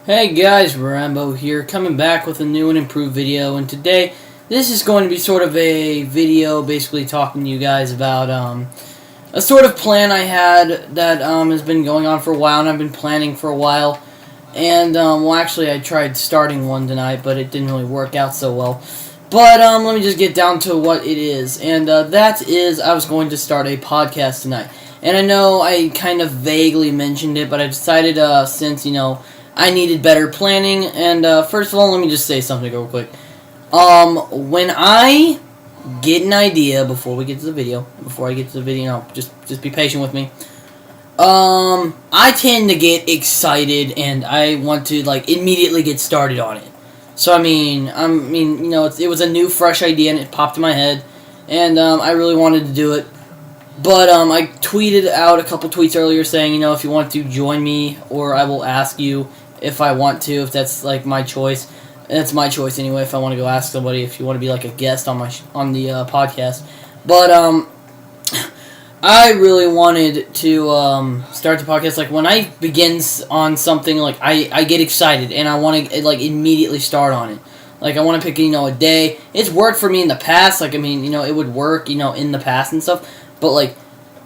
Hey guys, Rambo here, coming back with a new and improved video, and today, this is going to be sort of a video basically talking to you guys about a sort of plan I had that has been going on for a while, and I've been planning for a while, and well actually I tried starting one tonight, but it didn't really work out so well. But let me just get down to what it is, and that is I was going to start a podcast tonight. And I know I kind of vaguely mentioned it, but I decided since, I needed better planning, and first of all, let me just say something real quick. When I get an idea, before I get to the video, just be patient with me. I tend to get excited, and I want to, immediately get started on it. So, it was a new, fresh idea, and it popped in my head, and I really wanted to do it. But I tweeted out a couple tweets earlier saying, if you want to join me, or I will ask you if I want to, if that's my choice. That's my choice anyway. If I want to go ask somebody, if you want to be a guest on the podcast. But I really wanted to start the podcast. When I begin on something, I get excited and I want to immediately start on it. I want to pick a day. It's worked for me in the past. It would work in the past and stuff. But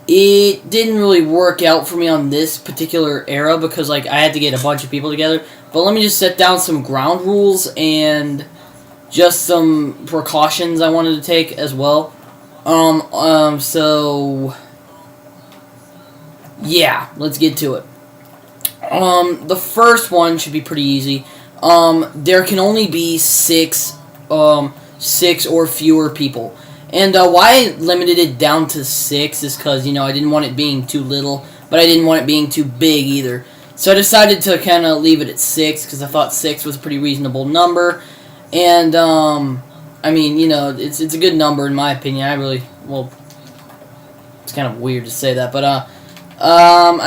it didn't really work out for me on this particular era because, I had to get a bunch of people together. But let me just set down some ground rules and just some precautions I wanted to take as well. So, yeah, let's get to it. The first one should be pretty easy. There can only be six or fewer people. And why I limited it down to 6 is because, I didn't want it being too little, but I didn't want it being too big either. So I decided to kind of leave it at 6 because I thought 6 was a pretty reasonable number. And, it's a good number in my opinion. It's kind of weird to say that, but I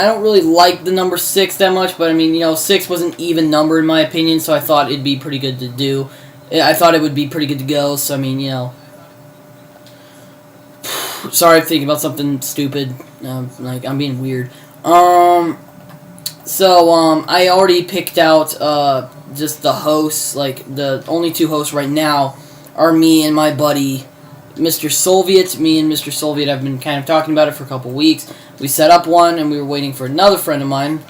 don't really like the number 6 that much, but 6 was an even number in my opinion, so I thought it'd be pretty good to do. I thought it would be pretty good to go, so sorry, I'm thinking about something stupid. I'm being weird. I already picked out just the hosts. The only 2 hosts right now are me and my buddy, Mr. Soviet. Me and Mr. Soviet, I've been kind of talking about it for a couple weeks. We set up one, and we were waiting for another friend of mine,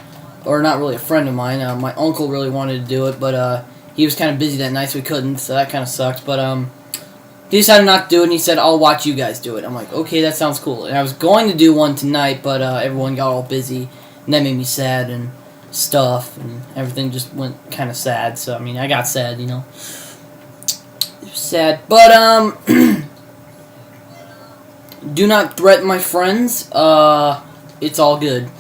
or not really a friend of mine. My uncle really wanted to do it, but he was kind of busy that night, so we couldn't. So that kind of sucked. But he decided not to do it, and he said, I'll watch you guys do it. I'm like, okay, that sounds cool. And I was going to do one tonight, but everyone got all busy, and that made me sad and stuff, and everything just went kind of sad. So, I got sad, It was sad. But, do not threaten my friends. It's all good.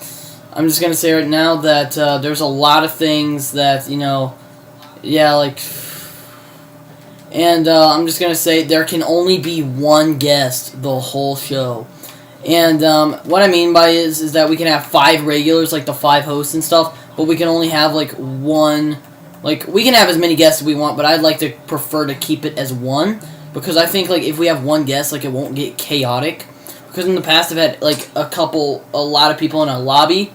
I'm just going to say right now that there's a lot of things that, And I'm just going to say there can only be one guest the whole show. And what I mean by is that we can have 5 regulars, the 5 hosts and stuff, but we can only have, one. We can have as many guests as we want, but I'd prefer to keep it as one. Because I think, if we have one guest, it won't get chaotic. Because in the past I've had, a lot of people in a lobby,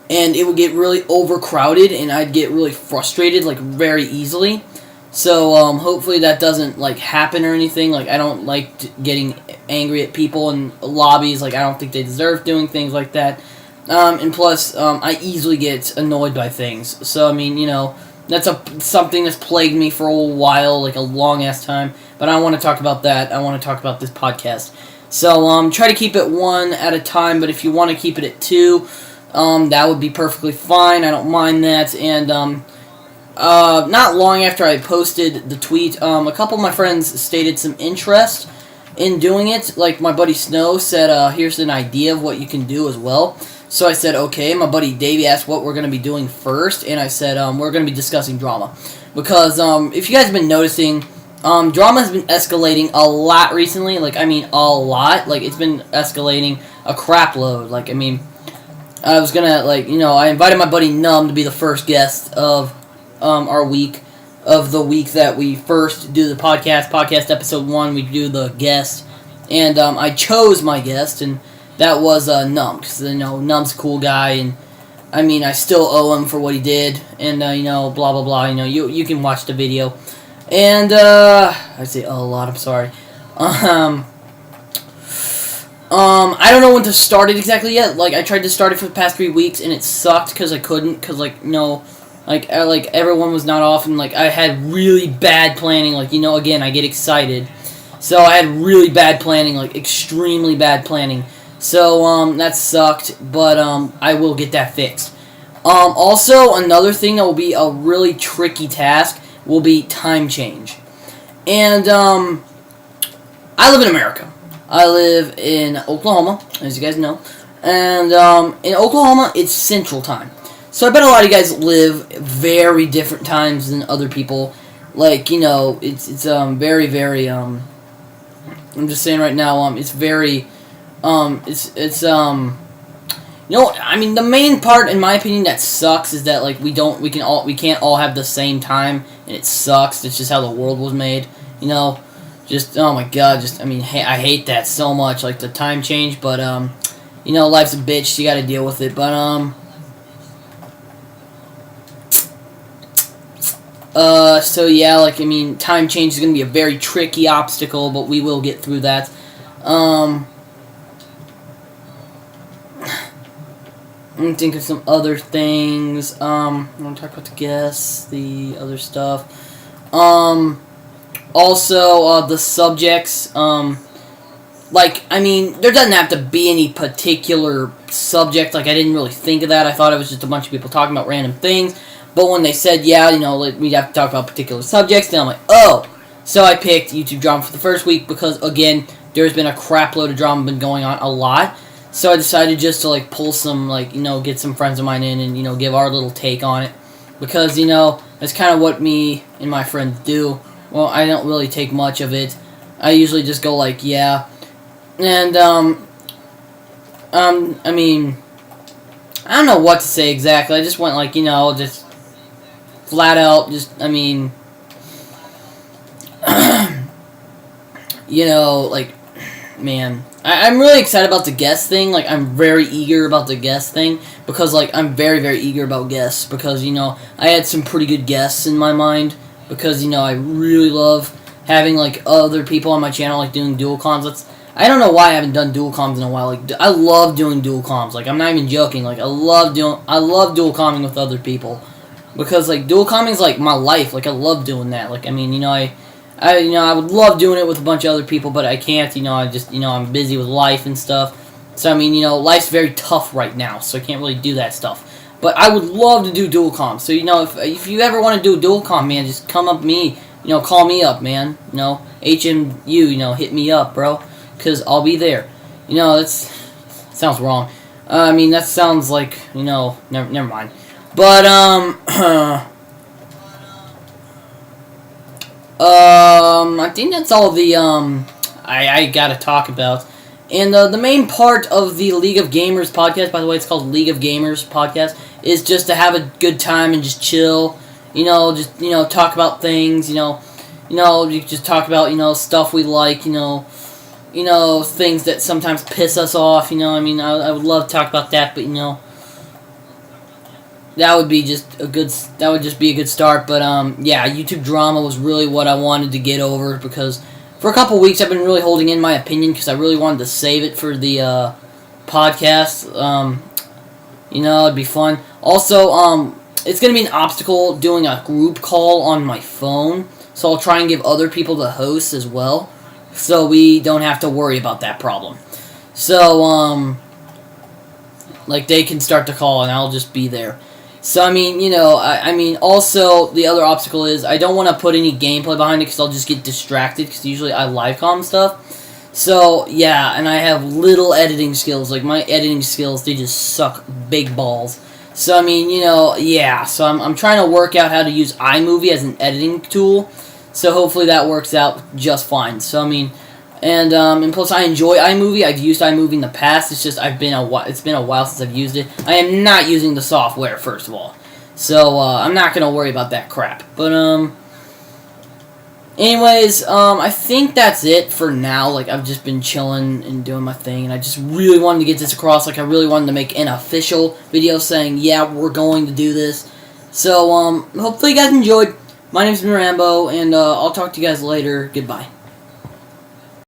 and it would get really overcrowded, and I'd get really frustrated, very easily. So, hopefully that doesn't, happen or anything. I don't like getting angry at people in lobbies. I don't think they deserve doing things like that. And plus, I easily get annoyed by things. So, that's something that's plagued me for a while, a long-ass time. But I don't want to talk about that. I want to talk about this podcast. So, try to keep it 1 at a time. But if you want to keep it at 2, that would be perfectly fine. I don't mind that. And, not long after I posted the tweet, a couple of my friends stated some interest in doing it. My buddy Snow said, here's an idea of what you can do as well. So I said, okay. My buddy Davey asked what we're going to be doing first, and I said, we're going to be discussing drama. Because, if you guys have been noticing, drama has been escalating a lot recently. A lot. It's been escalating a crap load. I was gonna, I invited my buddy Numb to be the first guest of our week, of the week that we first do the podcast episode 1, we do the guest, and I chose my guest, and that was Numb, because Numb's a cool guy, and I mean, I still owe him for what he did, and you know, blah blah blah. You know, you can watch the video, and I say a lot. I'm sorry. I don't know when to start it exactly yet. Like, I tried to start it for the past 3 weeks, and it sucked because I couldn't. Because like, no, like everyone was not off, and like I had really bad planning. Like, you know, again, I get excited, so I had really bad planning, like extremely bad planning. So, that sucked, but, I will get that fixed. Also, another thing that will be a really tricky task will be time change. And, I live in America. I live in Oklahoma, as you guys know. And, in Oklahoma, it's Central Time. So I bet a lot of you guys live very different times than other people. Like, you know, it's very, very, I'm just saying right now, it's very... you know, I mean, the main part, in my opinion, that sucks is that, like, we can't all have the same time, and it sucks. It's just how the world was made, you know, just, oh my god, just, I mean, I hate that so much, like, the time change, but, you know, life's a bitch, so you gotta deal with it, but, so yeah, like, I mean, time change is gonna be a very tricky obstacle, but we will get through that, Let me think of some other things. I want to talk about the guests, the other stuff. Also, the subjects. Like, I mean, there doesn't have to be any particular subject. Like, I didn't really think of that. I thought it was just a bunch of people talking about random things. But when they said, yeah, you know, like, we'd have to talk about particular subjects, then I'm like, oh. So I picked YouTube drama for the first week because, again, there's been a crap load of drama been going on a lot. So I decided just to, like, pull some, like, you know, get some friends of mine in and, you know, give our little take on it. Because, you know, that's kind of what me and my friends do. Well, I don't really take much of it. I usually just go, like, yeah. And, I mean, I don't know what to say exactly. I just went, like, you know, just flat out, just, I mean, you know, like, man, I'm really excited about the guest thing. Like, I'm very eager about the guest thing because, like, I'm very, very eager about guests because, you know, I had some pretty good guests in my mind because, you know, I really love having, like, other people on my channel, like, doing dual comms. I don't know why I haven't done dual comms in a while. Like, I love doing dual comms. Like, I'm not even joking. Like, I love dual comming with other people because, like, dual comming is, like, my life. Like, I love doing that. Like, I mean, you know, I would love doing it with a bunch of other people, but I can't, you know, I'm busy with life and stuff. So, I mean, you know, life's very tough right now, so I can't really do that stuff. But I would love to do dual comms. So, you know, if you ever want to do a dual comm, man, just come up to me, you know, call me up, man. You know, HMU, you know, hit me up, bro, because I'll be there. You know, sounds wrong. I mean, that sounds like, you know, never mind. But, I think that's all the, I gotta talk about. And, the main part of the League of Gamers podcast, by the way, it's called League of Gamers podcast, is just to have a good time and just chill, you know, just, you know, talk about things, you know, you just talk about, you know, stuff we like, you know, things that sometimes piss us off, you know, I mean, I would love to talk about that, but, you know, that would just be a good start, but, yeah, YouTube drama was really what I wanted to get over, because for a couple weeks I've been really holding in my opinion, because I really wanted to save it for the, podcast, you know, it'd be fun. Also, it's gonna be an obstacle doing a group call on my phone, so I'll try and give other people the host as well, so we don't have to worry about that problem. So, like, they can start to call and I'll just be there. So, I mean, you know, I mean, also, the other obstacle is I don't want to put any gameplay behind it because I'll just get distracted because usually I live-comm stuff. So, yeah, and I have little editing skills. Like, my editing skills, they just suck big balls. So, I mean, you know, yeah. So, I'm trying to work out how to use iMovie as an editing tool. So, hopefully that works out just fine. So, I mean, and plus I enjoy iMovie. I've used iMovie in the past. It's just it's been a while since I've used it. I am not using the software, first of all. So, I'm not going to worry about that crap. But, Anyways, I think that's it for now. Like, I've just been chilling and doing my thing, and I just really wanted to get this across. Like, I really wanted to make an official video saying, yeah, we're going to do this. So, hopefully you guys enjoyed. My name's Mirambo, and I'll talk to you guys later. Goodbye.